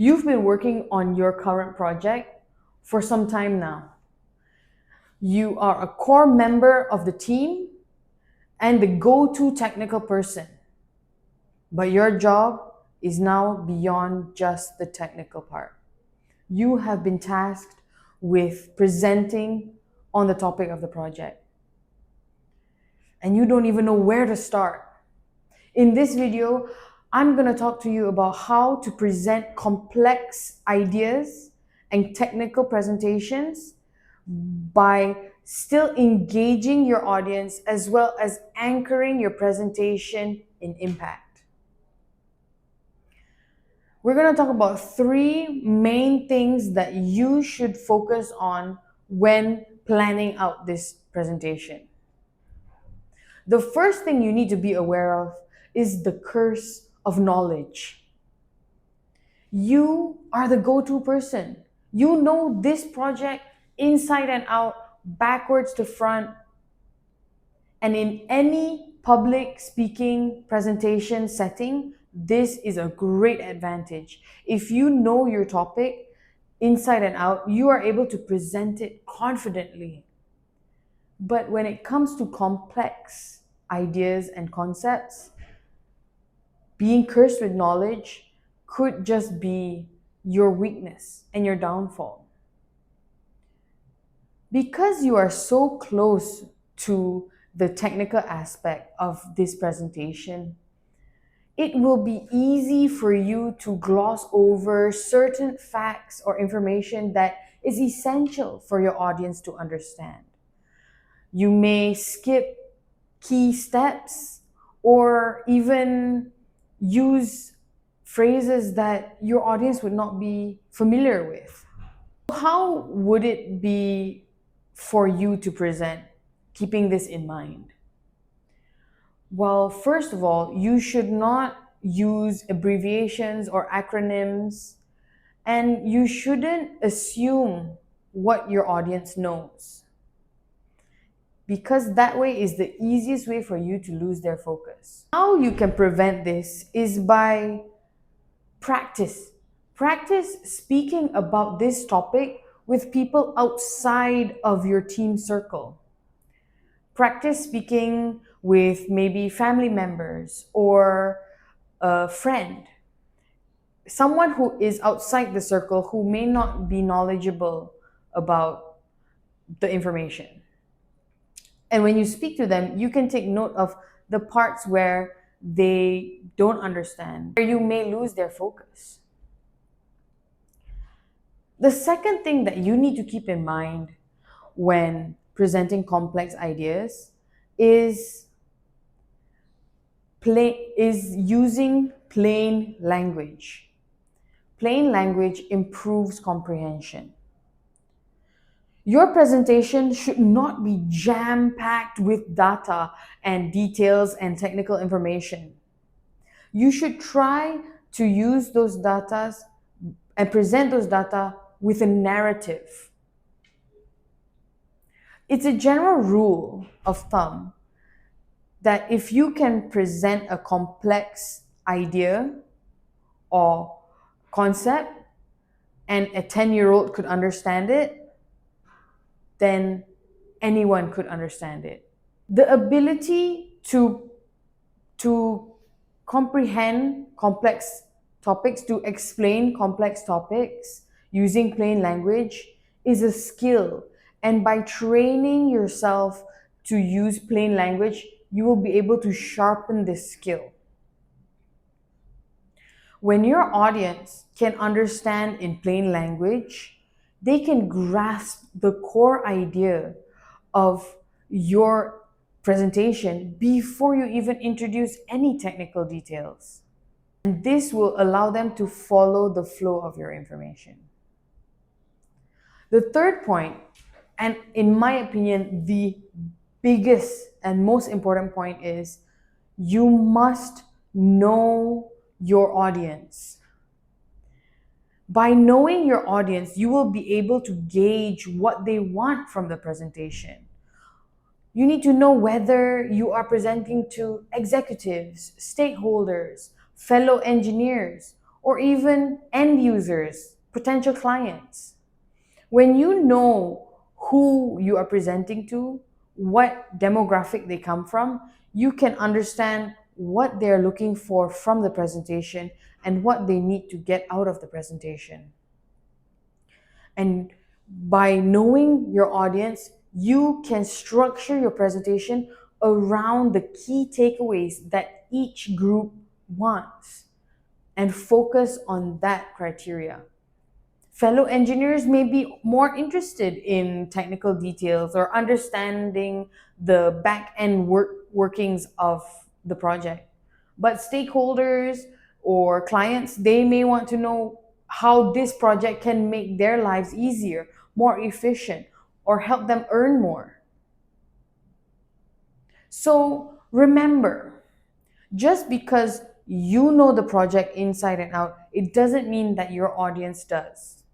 You've been working on your current project for some time now. You are a core member of the team and the go-to technical person. But your job is now beyond just the technical part. You have been tasked with presenting on the topic of the project. And you don't even know where to start. In this video, I'm going to talk to you about how to present complex ideas and technical presentations by still engaging your audience as well as anchoring your presentation in impact. We're going to talk about three main things that you should focus on when planning out this presentation. The first thing you need to be aware of is the curse of knowledge. You are the go-to person. You know this project inside and out, backwards to front. And in any public speaking presentation setting, this is a great advantage. If you know your topic inside and out, you are able to present it confidently. But when it comes to complex ideas and concepts, being cursed with knowledge could just be your weakness and your downfall. Because you are so close to the technical aspect of this presentation, it will be easy for you to gloss over certain facts or information that is essential for your audience to understand. You may skip key steps or even use phrases that your audience would not be familiar with. How would it be for you to present, keeping this in mind? Well, first of all, you should not use abbreviations or acronyms, and you shouldn't assume what your audience knows, because that way is the easiest way for you to lose their focus. How you can prevent this is by practice. Practice speaking about this topic with people outside of your team circle. Practice speaking with maybe family members or a friend, someone who is outside the circle who may not be knowledgeable about the information. And when you speak to them, you can take note of the parts where they don't understand, where you may lose their focus. The second thing that you need to keep in mind when presenting complex ideas is using plain language. Plain language improves comprehension. Your presentation should not be jam-packed with data and details and technical information. You should try to use those data and present those data with a narrative. It's a general rule of thumb that if you can present a complex idea or concept and a 10-year-old could understand it, then anyone could understand it. The ability to comprehend complex topics, to explain complex topics using plain language is a skill. And by training yourself to use plain language, you will be able to sharpen this skill. When your audience can understand in plain language, they can grasp the core idea of your presentation before you even introduce any technical details. And this will allow them to follow the flow of your information. The third point, and in my opinion, the biggest and most important point, is you must know your audience. By knowing your audience, you will be able to gauge what they want from the presentation. You need to know whether you are presenting to executives, stakeholders, fellow engineers, or even end users, potential clients. When you know who you are presenting to, what demographic they come from, you can understand what they're looking for from the presentation and what they need to get out of the presentation. And by knowing your audience, you can structure your presentation around the key takeaways that each group wants and focus on that criteria. Fellow engineers may be more interested in technical details or understanding the back end workings of the project. But stakeholders or clients, they may want to know how this project can make their lives easier, more efficient, or help them earn more. So remember, just because you know the project inside and out, it doesn't mean that your audience does.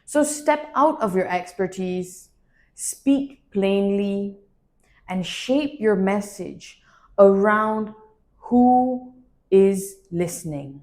So step out of your expertise, speak plainly, and shape your message around who is listening.